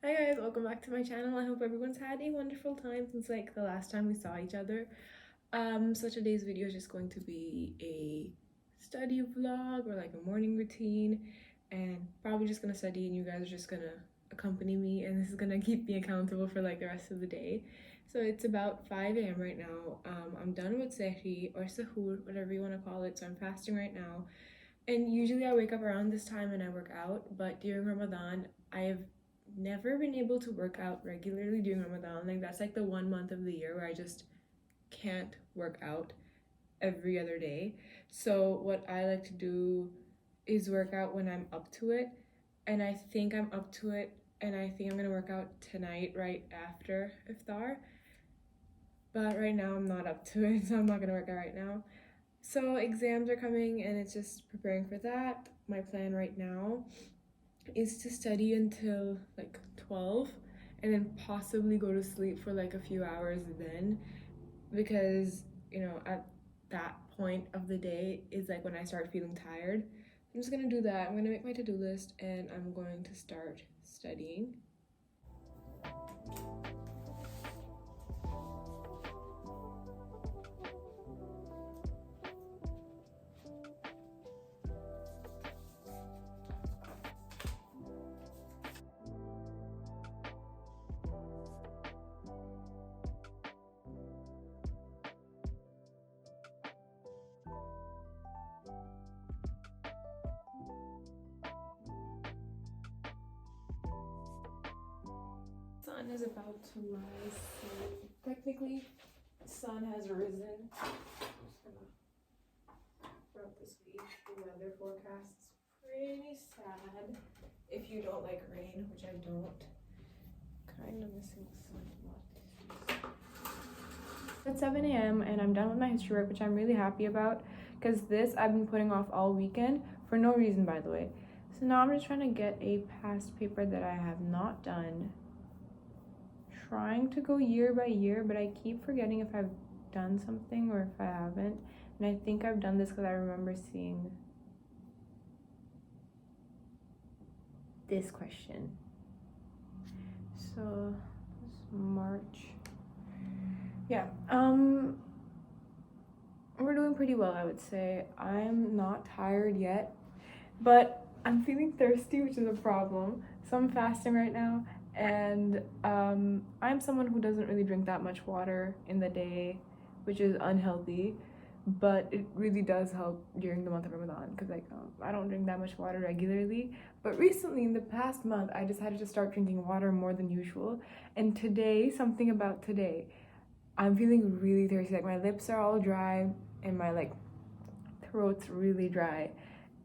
Hi guys, welcome back to my channel. I hope everyone's had a wonderful time since like the last time we saw each other. So today's video is just going to be a study vlog or like a morning routine, and probably just gonna study and you guys are just gonna accompany me, and this is gonna keep me accountable for like the rest of the day. So it's about 5 a.m. right now. I'm done with sehri or sahur, whatever you want to call it. So I'm fasting right now. And usually I wake up around this time and I work out, but during Ramadan, I've never been able to work out regularly during Ramadan. Like that's like the 1 month of the year where I just can't work out every other day. So what I like to do is work out when I'm up to it. And I think I'm up to it, and I think I'm gonna work out tonight right after iftar. But right now I'm not up to it, so I'm not gonna work out right now. So exams are coming and it's just preparing for that. My plan right now is to study until like 12 and then possibly go to sleep for like a few hours then, because at that point of the day is like when I start feeling tired. I'm just gonna do that. I'm gonna make my to-do list and I'm going to start studying. Sun is about to rise, so technically sun has risen. Throughout this week, the weather forecast is pretty sad if you don't like rain, which I don't. Kind of missing sun. It's 7 a.m. and I'm done with my history work, which I'm really happy about, because this I've been putting off all weekend for no reason, by the way. So now I'm just trying to get a past paper that I have not done. Trying to go year by year, but I keep forgetting if I've done something or if I haven't. And I think I've done this because I remember seeing this question. So it's March. Yeah, we're doing pretty well, I would say. I'm not tired yet, but I'm feeling thirsty, which is a problem. So I'm fasting right now, and I'm someone who doesn't really drink that much water in the day, which is unhealthy, but it really does help during the month of Ramadan, because I don't drink that much water regularly. But recently, in the past month, I decided to start drinking water more than usual. And today, something about today, I'm feeling really thirsty. Like my lips are all dry and my like throat's really dry,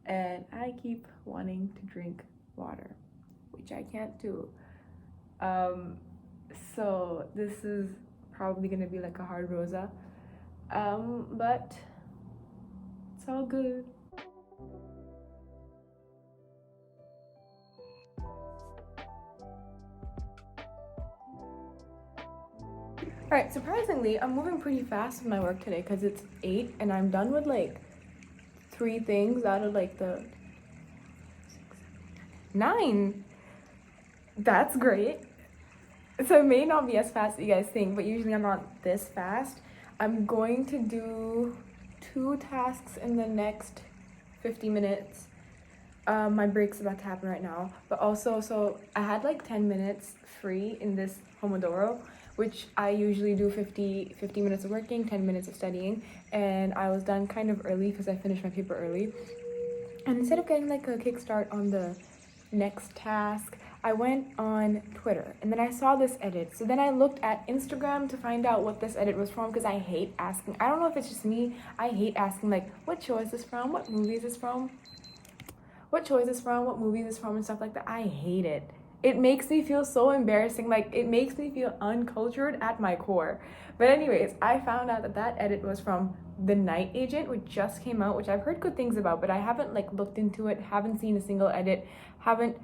and I keep wanting to drink water, which I can't do. So this is probably gonna be like a hard rosa, but it's all good. Alright, surprisingly, I'm moving pretty fast with my work today because it's 8 and I'm done with like 3 things out of like the 9. That's great. So it may not be as fast as you guys think, but usually I'm not this fast. I'm going to do 2 tasks in the next 50 minutes. My break's about to happen right now, but also, so I had like 10 minutes free in this Pomodoro, which I usually do 50 minutes of working, 10 minutes of studying, and I was done kind of early because I finished my paper early. And instead of getting like a kickstart on the next task, I went on Twitter and then I saw this edit. So then I looked at Instagram to find out what this edit was from, because I hate asking. I don't know if it's just me. I hate asking like, what show is this from? What movie is this from? What show is this from? What movie is this from? And stuff like that. I hate it. It makes me feel so embarrassing. Like, it makes me feel uncultured at my core. But anyways, I found out that that edit was from The Night Agent, which just came out, which I've heard good things about, but I haven't like looked into it, haven't seen a single edit, haven't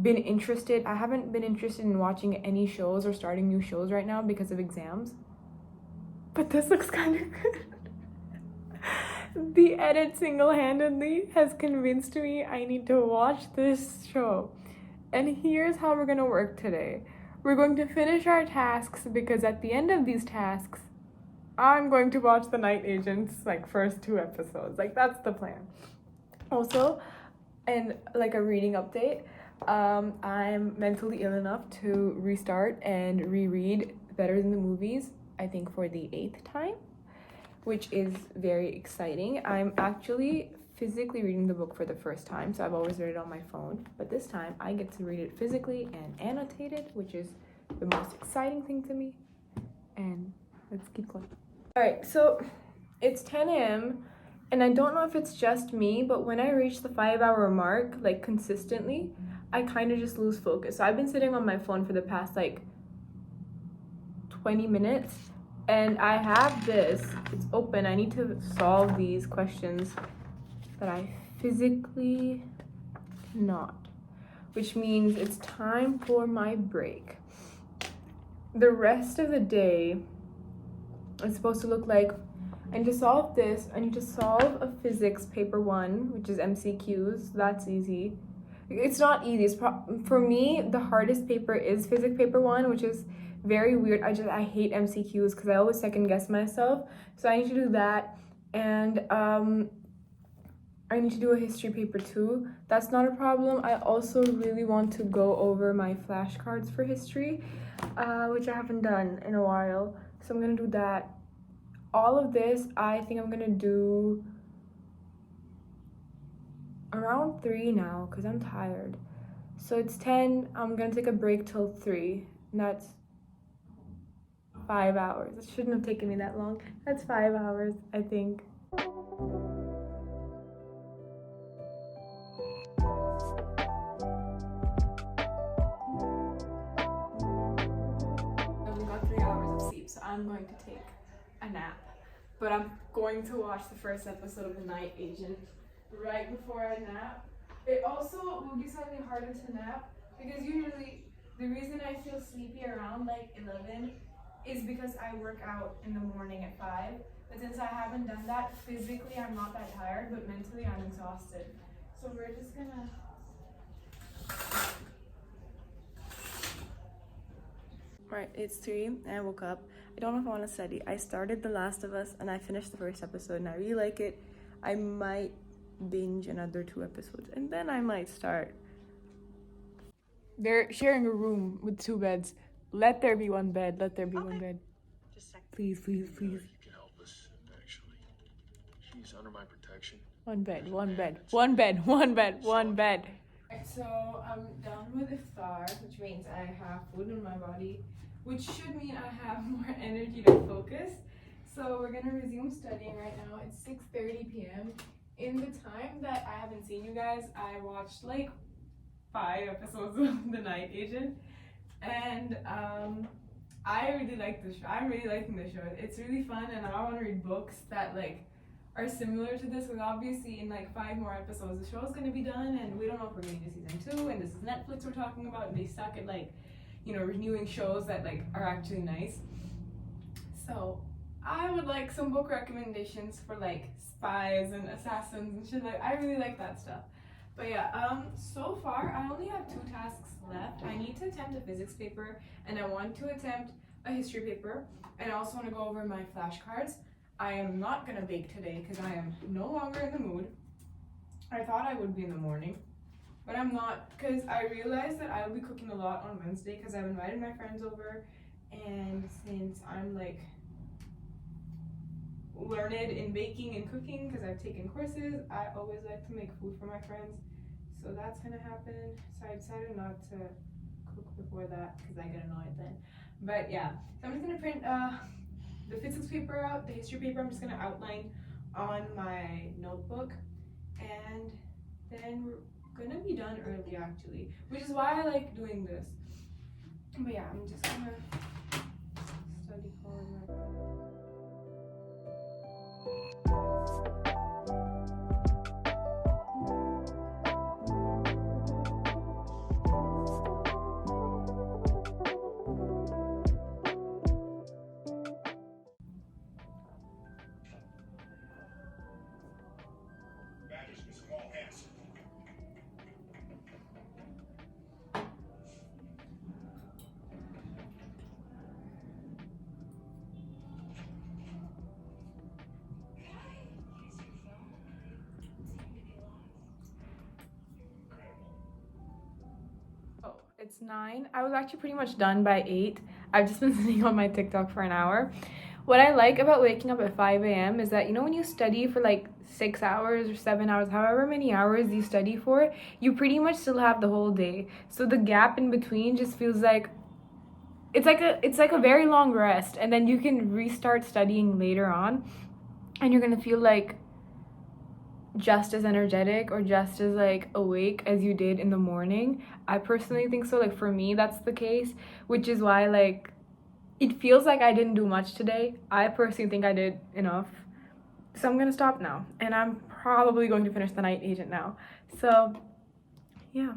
been interested. I haven't been interested in watching any shows or starting new shows right now because of exams. But this looks kind of good. The edit single-handedly has convinced me I need to watch this show. And here's how we're gonna work today. We're going to finish our tasks because at the end of these tasks, I'm going to watch The Night Agents, like first 2 episodes. Like that's the plan. Also, and like a reading update, I'm mentally ill enough to restart and reread Better Than the Movies, I think for the 8th time, which is very exciting. I'm actually physically reading the book for the first time, so I've always read it on my phone, but this time I get to read it physically and annotate it, which is the most exciting thing to me. And let's keep going. All right, so it's 10 a.m. and I don't know if it's just me, but when I reach the 5-hour mark, like consistently, I kind of just lose focus. So I've been sitting on my phone for the past like 20 minutes, and I have this, it's open. I need to solve these questions that I physically cannot, which means it's time for my break. The rest of the day is supposed to look like, I need to solve this, I need to solve a physics paper 1, which is MCQs. That's easy. It's not easy. For me, the hardest paper is physics paper 1, which is very weird. I hate MCQs because I always second guess myself. So I need to do that, and I need to do a history paper 2. That's not a problem. I also really want to go over my flashcards for history, which I haven't done in a while. So I'm gonna do that. All of this, I think I'm gonna do around 3 now because I'm tired. So it's 10. I'm gonna take a break till 3, and that's 5 hours. It shouldn't have taken me that long. That's 5 hours, I think. We got 3 hours of sleep, so I'm going to take a nap. But I'm going to watch the first episode of The Night Agent right before I nap. It also will be slightly harder to nap because usually the reason I feel sleepy around like 11 is because I work out in the morning at 5. But since I haven't done that, physically I'm not that tired, but mentally I'm exhausted. So we're just gonna... Right, it's 3 and I woke up. I don't know if I want to study. I started The Last of Us and I finished the first episode and I really like it. I might binge another 2 episodes and then I might start. They're sharing a room with 2 beds. Let there be 1 bed. Let there be 1 bed. Please, please, please. You can help us, actually. She's under my protection. 1 bed, 1 bed, 1 bed, 1 bed, 1 bed. So I'm done with iftar, which means I have food in my body, which should mean I have more energy to focus. So we're gonna resume studying right now. It's 6:30 p.m. In the time that I haven't seen you guys, I watched like 5 episodes of The Night Agent, and I really like the show. I'm really liking the show. It's really fun, and I want to read books that like are similar to this, because obviously in like 5 more episodes the show is going to be done, and we don't know if we're going to do season 2, and this is Netflix we're talking about, and they suck at like, you know, renewing shows that like are actually nice. So I would like some book recommendations for like spies and assassins and shit. Like I really like that stuff. But yeah, so far I only have 2 tasks left. I need to attempt a physics paper, and I want to attempt a history paper, and I also want to go over my flashcards. I am not gonna bake today because I am no longer in the mood. I thought I would be in the morning, but I'm not, because I realized that I will be cooking a lot on Wednesday because I've invited my friends over, and since I'm like learned in baking and cooking because I've taken courses, I always like to make food for my friends, so that's gonna happen. So I decided not to cook before that because I get annoyed then. But yeah, so I'm just gonna print the physics paper out, the history paper I'm just gonna outline on my notebook, and then we're gonna be done early actually, which is why I like doing this. But yeah, I'm just gonna study for 9. I was actually pretty much done by 8. I've just been sitting on my TikTok for an hour. What I like about waking up at 5 a.m. is that, you know, when you study for like 6 hours or 7 hours, however many hours you study for, you pretty much still have the whole day. So the gap in between just feels like it's like a very long rest, and then you can restart studying later on, and you're gonna feel like just as energetic or just as like awake as you did in the morning. I personally think so. Like for me, that's the case, which is why like it feels like I didn't do much today. I personally think I did enough. So I'm gonna stop now, and I'm probably going to finish the Night Agent now. So yeah.